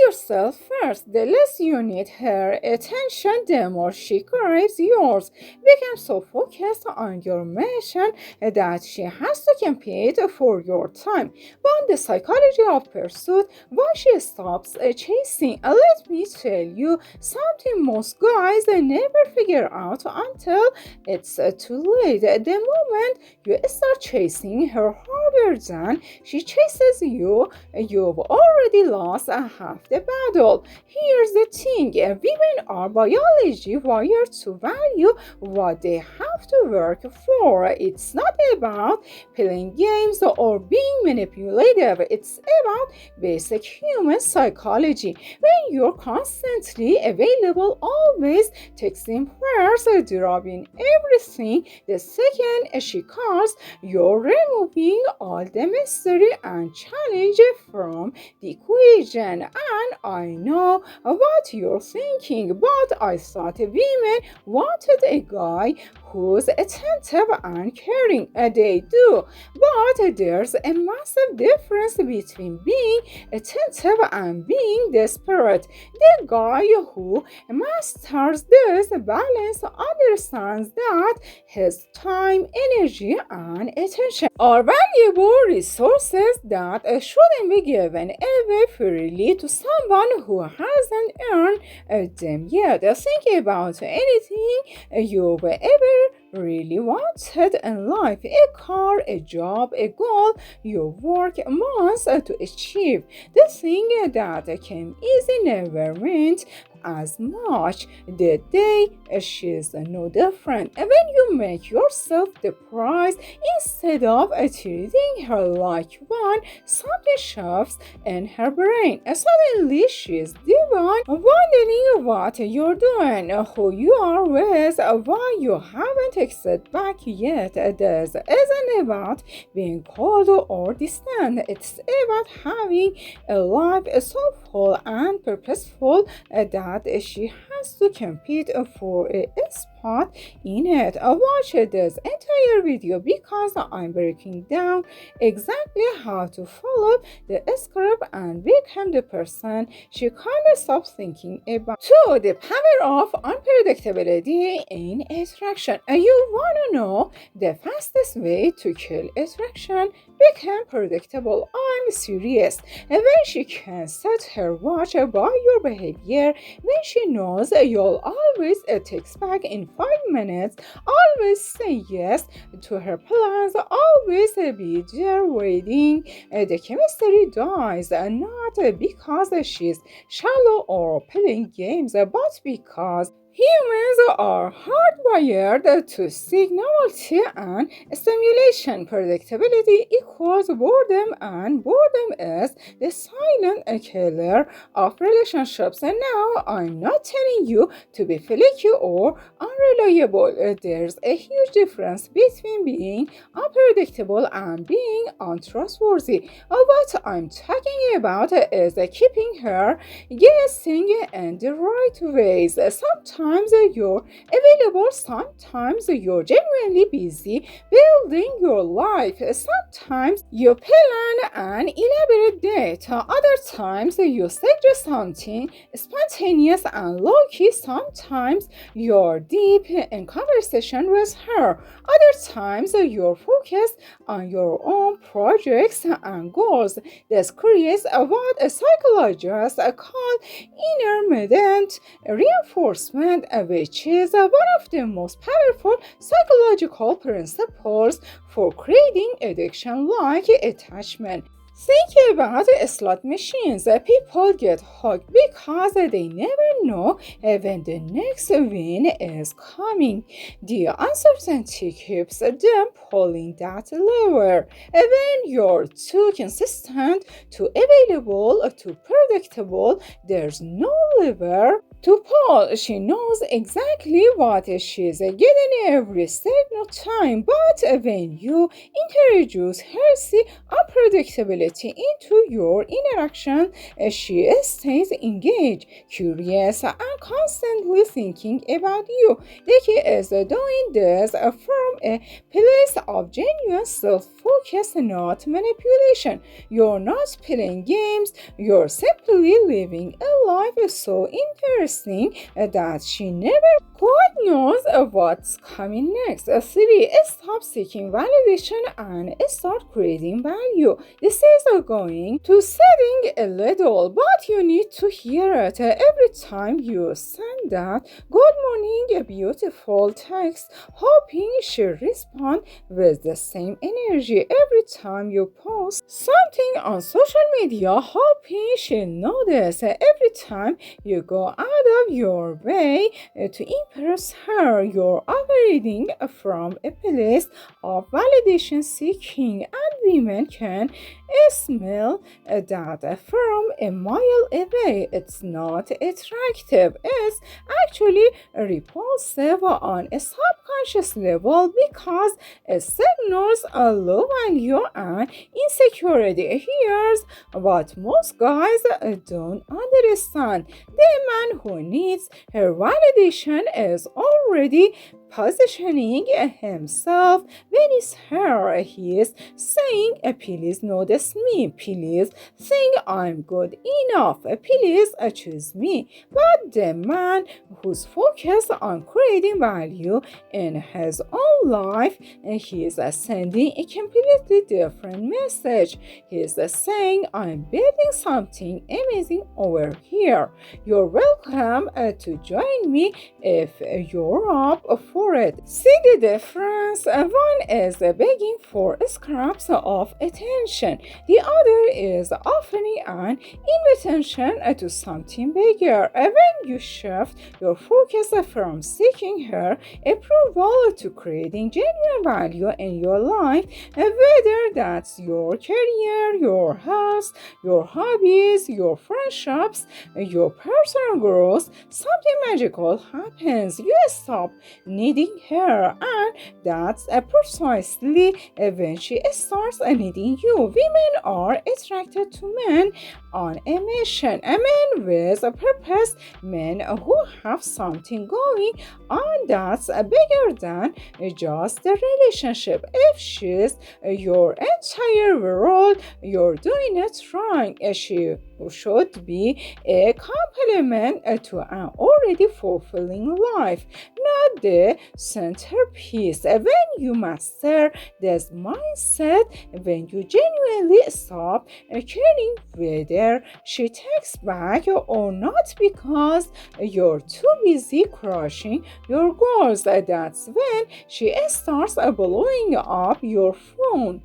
yourself first. The less you need her attention, the more she craves yours. Become so focused on your mission that she has to compete for your time. But the psychology of pursuit, why she stops chasing. Let me tell you something most guys never figure out until it's too late. The moment you start chasing her harder than she chases you, you've already lost half the battle. Here's the thing, women are biology wired to value what they have to work for. It's not about playing games or being manipulative, it's about basic human psychology. When you're constantly available, always texting first, dropping everything the second she calls, you're removing all the mystery and challenge from the equation. And I know what you're thinking, but I thought women wanted a guy who's attentive and caring. They do, but there's a massive difference between being attentive and being desperate. The guy who masters this balance understands that his time, energy, and attention are valuable resources that shouldn't be given away freely to someone who hasn't earned them yet. Think about anything you've ever really wanted in life: a car, a job, a goal you work months to achieve. The thing that came easy never meant as much. The day she's no different. When you make yourself the prize instead of treating her like one, something shifts in her brain. Suddenly she's divine, wondering what you're doing, who you are with, why you haven't texted back yet. This isn't about being cold or distant. It's about having a life so full and purposeful that she has to compete for a spot in it. Watch this entire video because I'm breaking down exactly how to follow the script and become the person she can't stop thinking about. 2. The power of unpredictability in attraction. You want to know the fastest way to kill attraction? Become predictable. I'm serious. When she can set her watch by your behavior, when she knows you'll always text back in 5 minutes, always say yes to her plans, always be there waiting, the chemistry dies, not because she's shallow or playing games, but because humans are hardwired to seek novelty and stimulation. Predictability equals boredom, and boredom is the silent killer of relationships. And now I'm not telling you to be flaky or unreliable. There's a huge difference between being unpredictable and being untrustworthy. What I'm talking about is keeping her guessing in the right ways. Sometimes you're available, sometimes you're genuinely busy building your life, sometimes you plan an elaborate date, other times you suggest something spontaneous and low-key, sometimes you're deep in conversation with her, other times you're focused on your own projects and goals. This creates what psychologists call intermittent reinforcement, which is one of the most powerful psychological principles for creating addiction-like attachment. Think about slot machines. People get hooked because they never know when the next win is coming. The uncertainty keeps them pulling that lever. When you're too consistent, too available, too predictable, there's no lever To Paul, she knows exactly what she's getting every single time, but when you introduce healthy unpredictability into your interaction, she stays engaged, curious, and constantly thinking about you. The key is doing this from a place of genuine self-focus, not manipulation. You're not playing games, you're simply living a life so interesting that she never quite knows what's coming next. 3. Stop seeking validation and start creating value. This is going to setting a little, but you need to hear it every time you send that good morning, a beautiful text, hoping she'll respond with the same energy. Every time you post something on social media, hoping she'll notice. Every time you go out of your way to impress her, you're operating from a place of validation seeking, and women can smell that from a mile away. It's not attractive, it's actually repulsive on a subconscious level because it signals a low value and insecurity. Here's what most guys don't understand: the man who needs her validation is already positioning himself beneath her. He is saying, please notice me, please think I'm good enough, please choose me. But the man who's focused on creating value in his own life, he is sending a completely different message. He is saying, I'm building something amazing over here. You're welcome to join me if you're up for it. See the difference? One is begging for scraps of attention. The other is offering an invitation to something bigger. When you shift your focus from seeking her approval to creating genuine value in your life, whether that's your career, your health, your hobbies, your friendships, your personal growth, something magical happens. You stop needing her, and that's precisely when she starts needing you. Women are attracted to men on a mission, a man with a purpose, men who have something going on that's bigger than just the relationship. If she's your entire world, you're doing it wrong. She should be a complement to an already fulfilling life, not the centerpiece. When you master this mindset, when you genuinely stop caring whether she takes back or not because you're too busy crushing your goals, that's when she starts blowing up your phone.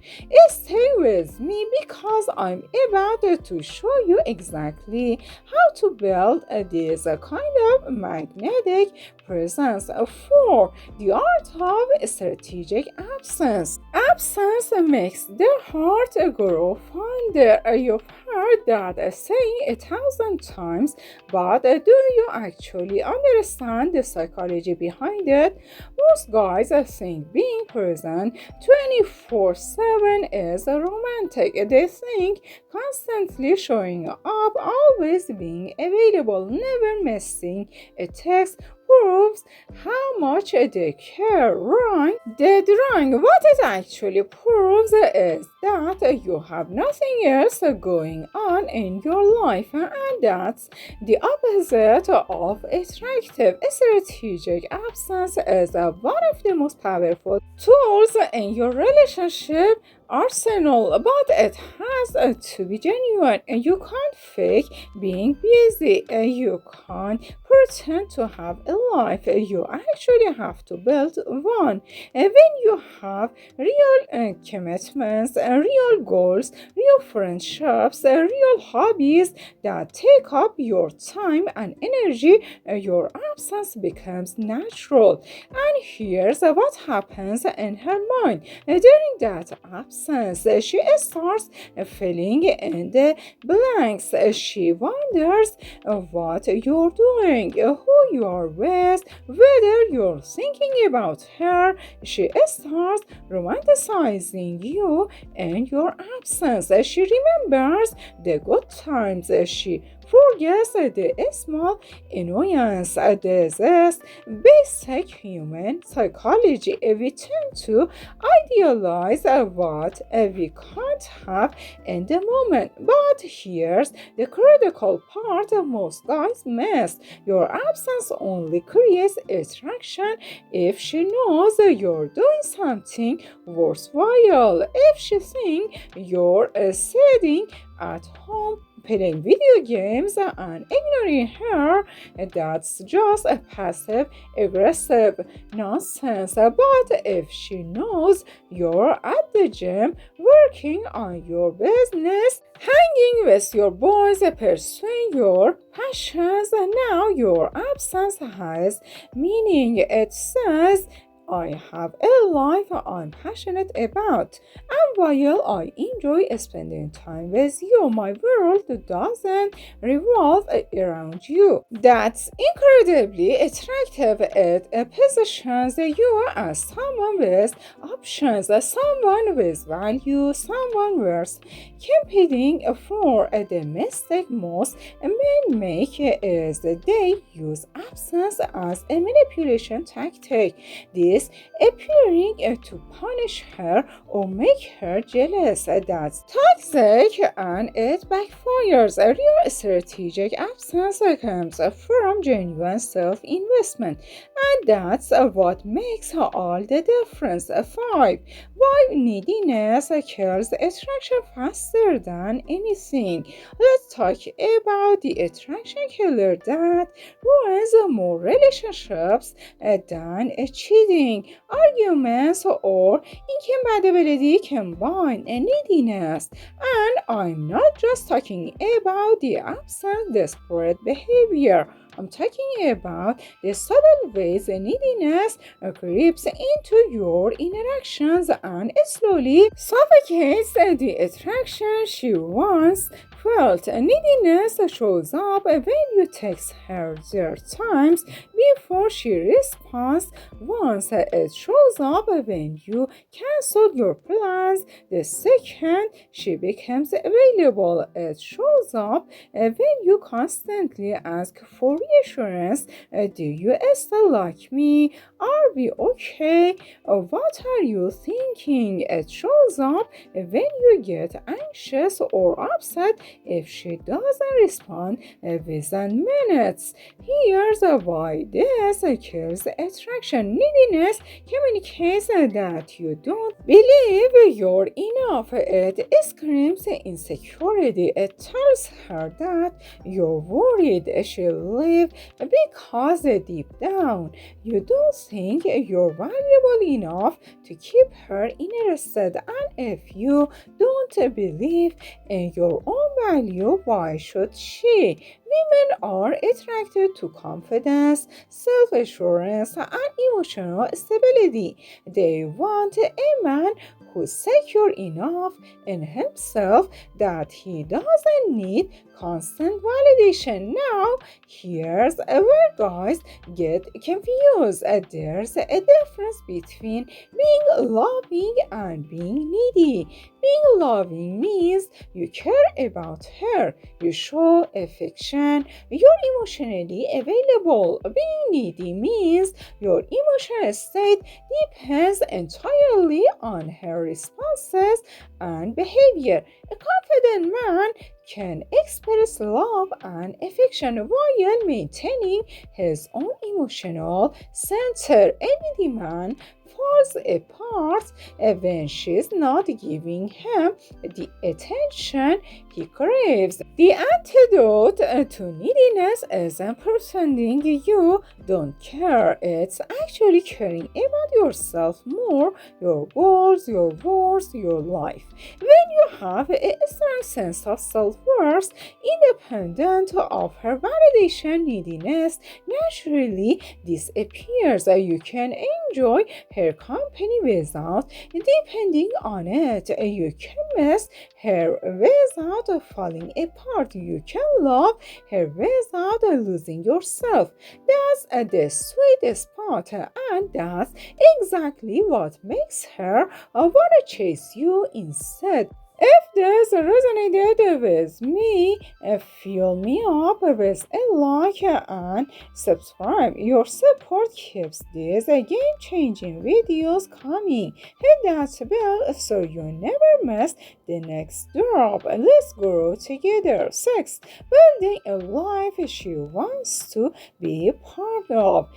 Stay with me because I'm about to show you exactly how to build this kind of magnetic presence. 4. The art of strategic absence. Absence makes the heart grow fonder. You've heard that saying 1,000 times, but do you actually understand the psychology behind it? Most guys think being present 24/7 is romantic. They think constantly showing up, always being available, never missing a text proves how much they care. Wrong, dead wrong. What it actually proves is that you have nothing else going on in your life, and that's the opposite of attractive. Strategic absence is one of the most powerful tools in your relationship arsenal, but it has to be genuine. You can't fake being busy. You can't pretend to have a life. You actually have to build one. When you have real commitments, real goals, real friendships, real hobbies that take up your time and energy, your absence becomes natural. And here's what happens in her mind during that absence. absence. She starts filling in the blanks. She wonders what you're doing, who you are with, whether you're thinking about her. She starts romanticizing you and your absence. She remembers the good times. She forgets the small annoyance. This is basic human psychology. We tend to idealize what we can't have in the moment. But here's the critical part most guys miss. Your absence only creates attraction if she knows you're doing something worthwhile. If she thinks you're sitting at home playing video games and ignoring her, that's just a passive aggressive nonsense. But if she knows you're at the gym working on your business, hanging with your boys, pursuing your passions, now your absence has meaning. It says, I have a life I'm passionate about, and while I enjoy spending time with you, my world doesn't revolve around you. That's incredibly attractive. It positions you as someone with options, someone with value, someone worth competing for. The mistake most men make is they use absence as a manipulation tactic. This appearing to punish her or make her jealous. That's toxic and it backfires. A real strategic absence comes from genuine self-investment, and that's what makes all the difference. 5. Why neediness kills attraction faster than anything. Let's talk about the attraction killer that ruins more relationships than cheating, arguments, or incompatibility combined neediness. And I'm not just talking about the absent desperate behavior. I'm talking about the subtle ways neediness creeps into your interactions and slowly suffocates the attraction she once felt. Neediness shows up when you text her 0 times before she responds once. It shows up when you cancel your plans the second she becomes available. It shows up when you constantly ask for reassurance. Do you still like me? Are we okay? What are you thinking? It shows up when you get anxious or upset if she doesn't respond within minutes. Here's why this kills attraction. Neediness communicates that you don't believe you're enough. It screams insecurity. It tells her that you're worried she'll leave because deep down you don't think you're valuable enough to keep her interested. And if you don't believe in your own value, why should she? Women are attracted to confidence, self assurance, and emotional stability. They want a man who's secure enough in himself that he doesn't need constant validation. Now, here's where guys get confused. There's a difference between being loving and being needy. Being loving means you care about her, you show affection, you're emotionally available. Being needy means your emotional state depends entirely on her responses and behavior. A confident man can express love and affection while maintaining his own emotional center. A needy man falls apart when she's not giving him the attention he craves. The antidote to neediness isn't pretending you don't care. It's actually caring about yourself more, your goals, your worth, your life. When you have a strong sense of self-worth, independent of her validation, neediness naturally disappears. You can enjoy her company without depending on it. You can miss her without falling apart. You can love her without losing yourself. That's the sweet spot, and that's exactly what makes her want to chase you instead. If this resonated with me, fill me up with a like and subscribe. Your support keeps these game-changing videos coming. Hit that bell so you never miss the next drop. Let's grow together. 6. Building a life she wants to be a part of.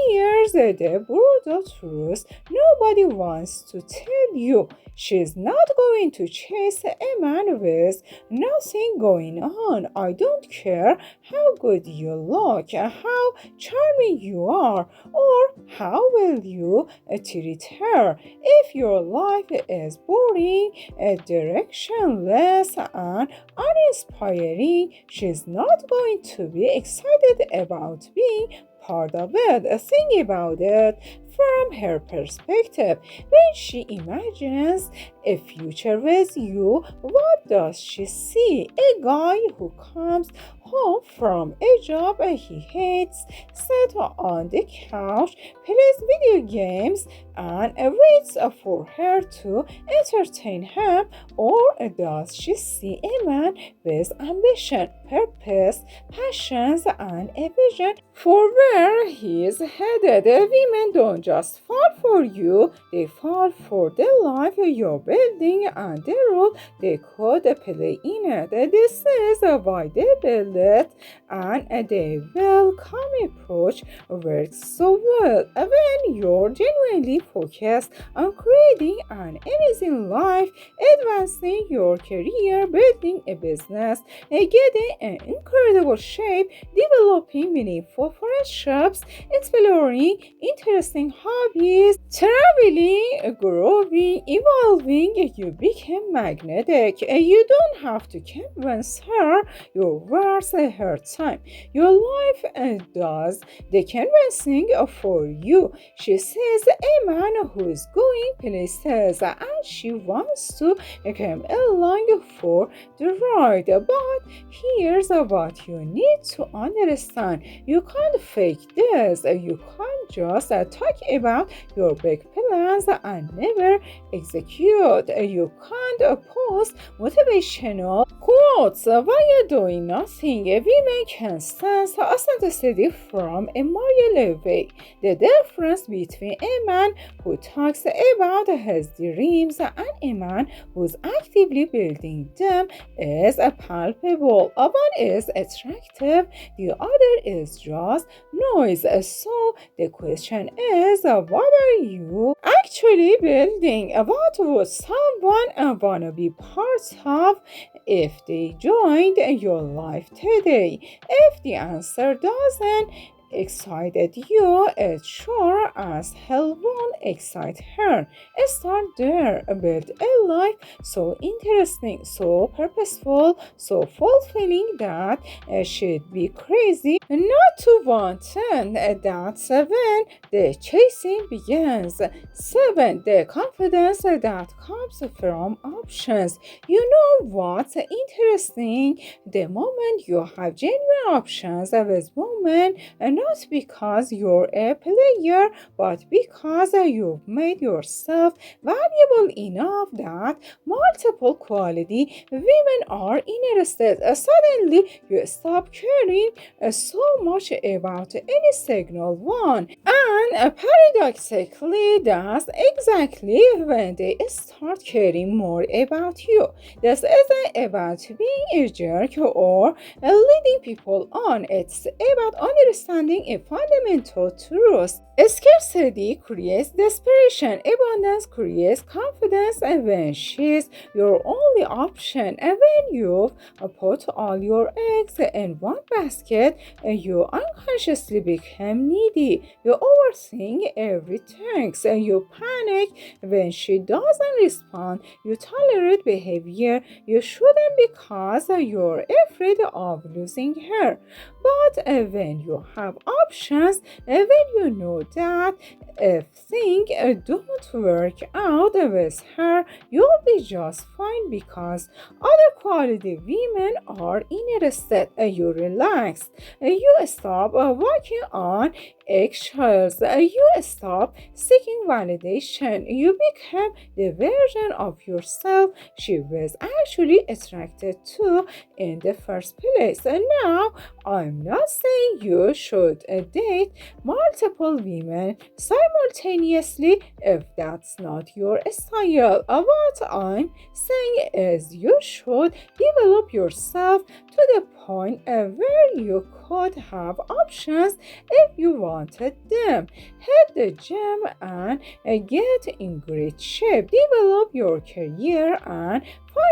Here's the brutal truth nobody wants to tell you. She's not going to chase a man with nothing going on. I don't care how good you look, how charming you are, or how well you treat her. If your life is boring, directionless, and uninspiring, she's not going to be excited about being part of it. Think about it from her perspective. When she imagines a future with you, what does she see? A guy who comes home from a job he hates, sits on the couch, plays video games, and waits for her to entertain him? Or does she see a man with ambition, purpose, passions, and a vision for where he is headed? Women don't just fall for you, they fall for the life you're building and the role they could play in it. This is why they build it, and the welcome approach works so well. When you're genuinely focused on creating an amazing life, advancing your career, building a business, getting in incredible shape, developing meaningful friendships, exploring interesting hobbies, traveling, growing, evolving, you become magnetic. You don't have to convince her you're worth her time. Your life does the convincing for you. She sees a man who is going places and she wants to come along for the ride. But here's what you need to understand. You can't fake this. You can't just talk about your big plans and never execute. You can't post motivational quotes while doing nothing. Women can sense authenticity from a mile away. The difference between a man who talks about his dreams and a man who's actively building them is palpable. One is attractive, the other is just noise. So the question is, what are you actually building? What would someone want to be part of if they joined your life today? If the answer doesn't excited you, it sure as hell won't excite her. Start there. Build a life so interesting, so purposeful, so fulfilling that she'd be crazy not to want it. That's when the chasing begins. 7. The confidence that comes from options. You know what's interesting? The moment you have genuine options with women, not because you're a player, but because you've made yourself valuable enough that multiple quality women are interested. Suddenly, you stop caring so much about any signal one. And paradoxically, that's exactly when they start caring more about you. This isn't about being a jerk or leading people on. It's about understanding a fundamental truth. Scarcity creates desperation, abundance creates confidence, and when she's your only option, and when you've put all your eggs in one basket, you unconsciously become needy. You overthink everything, and you panic when she doesn't respond. You tolerate behavior you shouldn't because you're afraid of losing her. But when you have options, when you know that if things don't work out with her, you'll be just fine because other quality women are interested. You relax. You stop walking on eggshells. You stop seeking validation. You become the version of yourself she was actually attracted to in the first place. And now, I'm not saying you should date multiple women simultaneously if that's not your style. What I'm saying is you should develop yourself to the point where you could have options if you wanted them. Hit the gym and get in great shape. Develop your career and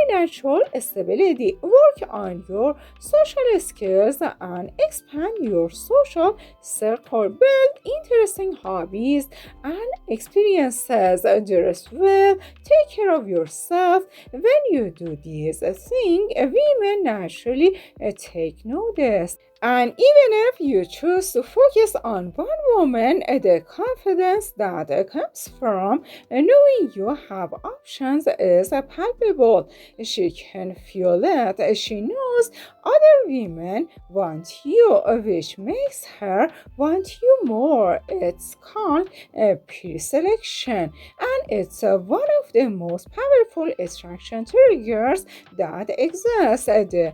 financial stability. Work on your social skills and expand your social circle. Build interesting hobbies and experiences. Dress well. Take care of yourself. When you do these things, women naturally take notice. And even if you choose to focus on one woman, the confidence that comes from knowing you have options is palpable. She can feel it. She knows other women want you, which makes her want you more. It's called pre-selection, and it's one of the most powerful attraction triggers that exist. The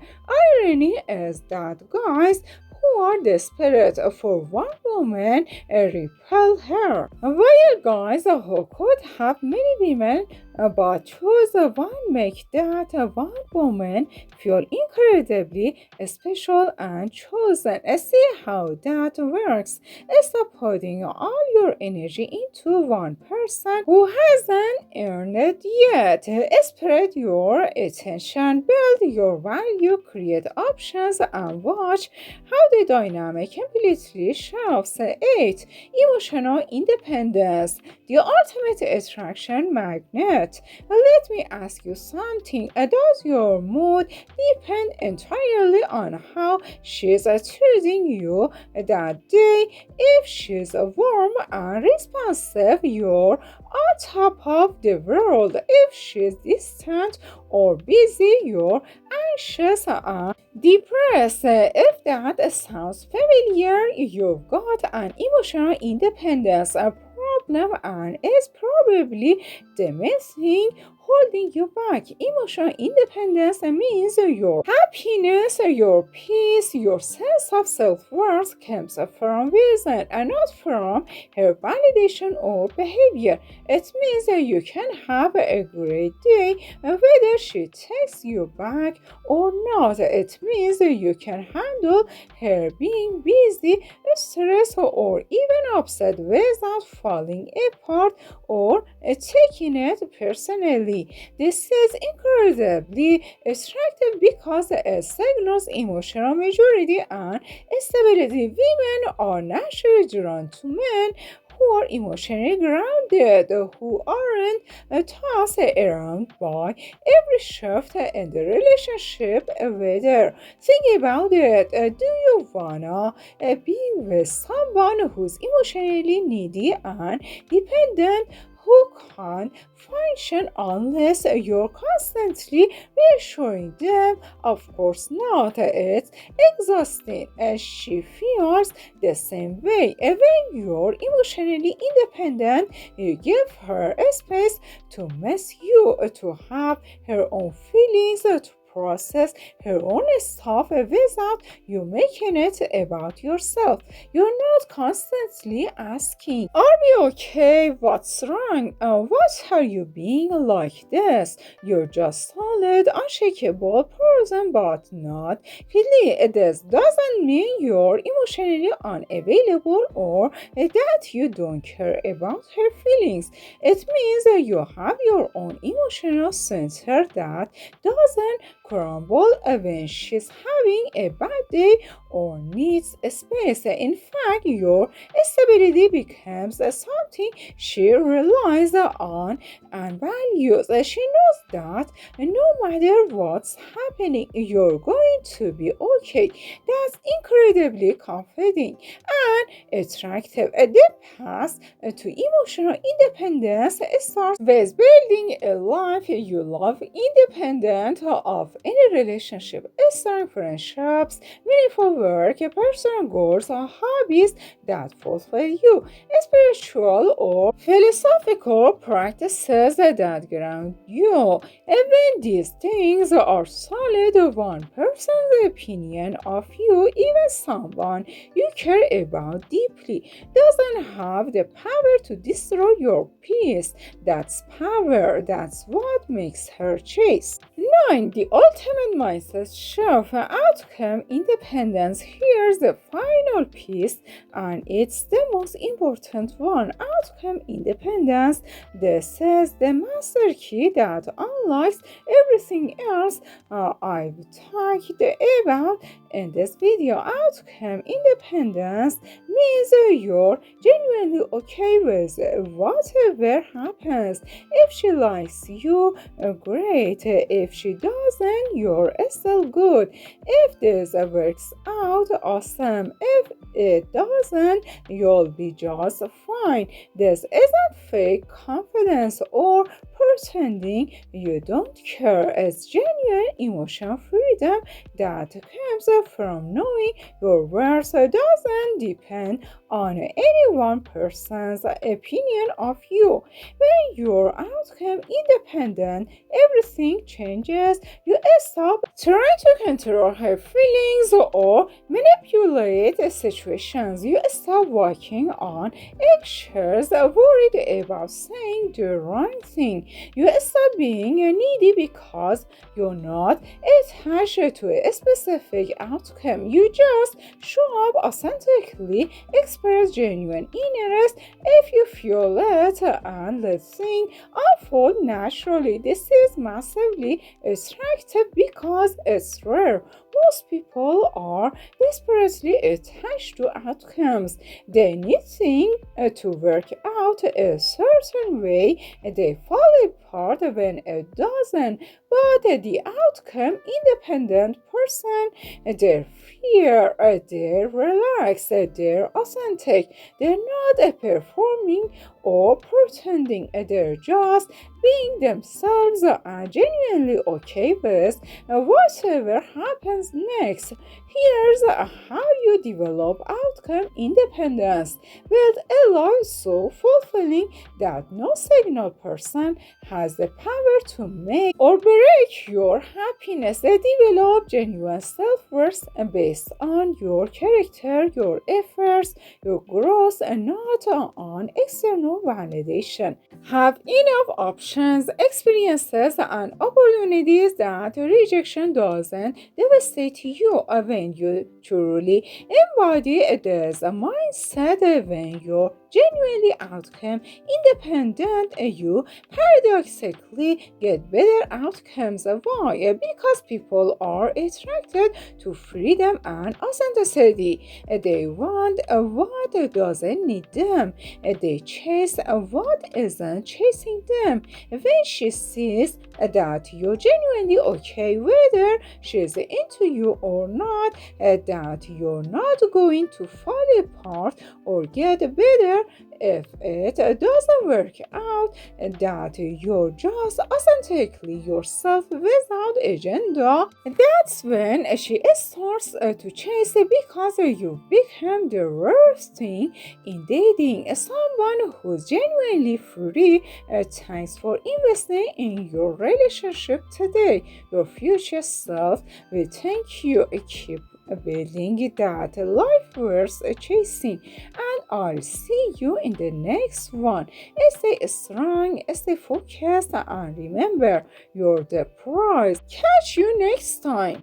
irony is that guys who are desperate for one woman repel her, while guys who could have many women but choose one make that one woman feel incredibly special and chosen. See how that works. Stop putting all your energy into one person who hasn't earned it yet. Spread your attention, build your value, create options, and watch how the dynamic completely shifts. 8. Emotional independence, the ultimate attraction magnet. Let me ask you something. Does your mood depend entirely on how she's treating you that day? If she's warm and responsive, you're on top of the world. If she's distant or busy, you're anxious and depressed. If that sounds familiar, you've got an emotional independence problem and is probably the main thing holding you back. Emotional independence means your happiness, your peace, your sense of self-worth comes from within and not from her validation or behavior. It means that you can have a great day whether she takes you back or not. It means that you can handle her being busy, stressed, or even upset without falling apart or taking it personally. This is incredibly attractive because it signals emotional maturity and stability. Women are naturally drawn to men who are emotionally grounded, who aren't tossed around by every shift in the relationship whether. Think about it. Do you wanna be with someone who's emotionally needy and dependent, who can't function unless you're constantly reassuring them? Of course not. It's exhausting. She feels the same way. When you're emotionally independent, you give her a space to miss you, to have her own feelings, to process her own stuff without you making it about yourself. You're not constantly asking, are we okay? What's wrong? What are you being like this? You're just solid, unshakable person, but not really. This doesn't mean you're emotionally unavailable or that you don't care about her feelings. It means that you have your own emotional center that doesn't crumble when she's having a bad day or needs space. In fact, your stability becomes something she relies on and values. She knows that no matter what's happening, you're going to be okay. That's incredibly comforting and attractive. The path to emotional independence starts with building a life you love independent of any relationship, starting friendships, meaningful work, personal goals, or hobbies that fulfill you, spiritual or philosophical practices that ground you. Even these things are solid, one person's opinion of you, even someone you care about deeply, doesn't have the power to destroy your peace. That's power. That's what makes her chase. 9. The ultimate mindset shift, outcome independence. Here's the final piece, and it's the most important one. Outcome independence. This is the master key that unlocks everything else I've talked about in this video. Outcome independence means you're genuinely okay with whatever happens. If she likes you, great. If she doesn't, you're still good. If this works out, awesome. If it doesn't, you'll be just fine. This isn't fake confidence or pretending you don't care. It's genuine emotional freedom that comes from knowing your worth doesn't depend on any one person's opinion of you. When you're outcome independent, everything changes. You stop trying to control her feelings or manipulate situations. You stop walking on eggshells, worried about saying the wrong thing. You stop being needy because you're not attached to a specific outcome. You just show up authentically, express genuine interest if you feel it, and let things unfold naturally. This is massively attractive because it's rare. Most people are desperately attached to outcomes. They need things to work out a certain way. They fall apart when it doesn't. But the outcome independent person, they're fear, they're relaxed, they're authentic. They're not performing or pretending. They're just being themselves and genuinely okay with whatever happens next. Here's how you develop outcome independence. Build a life so fulfilling that no single person has the power to make or break your happiness. Develop genuine self-worth based on your character, your efforts, your growth, and not on external validation. Have enough options, experiences, and opportunities that rejection doesn't devastate you. When you truly embody this mindset, when you're genuinely outcome independent, you paradoxically get better outcomes. Why? Because people are attracted to freedom and authenticity. They want what doesn't need them. They chase what isn't chasing them. When she sees that you're genuinely okay whether she's into you or not, that you're not going to fall apart or get better if it doesn't work out, that you're just authentically yourself without agenda. That's when she starts to chase because you become the worst thing in dating someone who's genuinely free. Thanks for investing in your relationship today. Your future self will thank you. Keep building that life worth chasing, and I'll see you in the next one. Stay strong, stay focused, and remember, you're the prize. Catch you next time.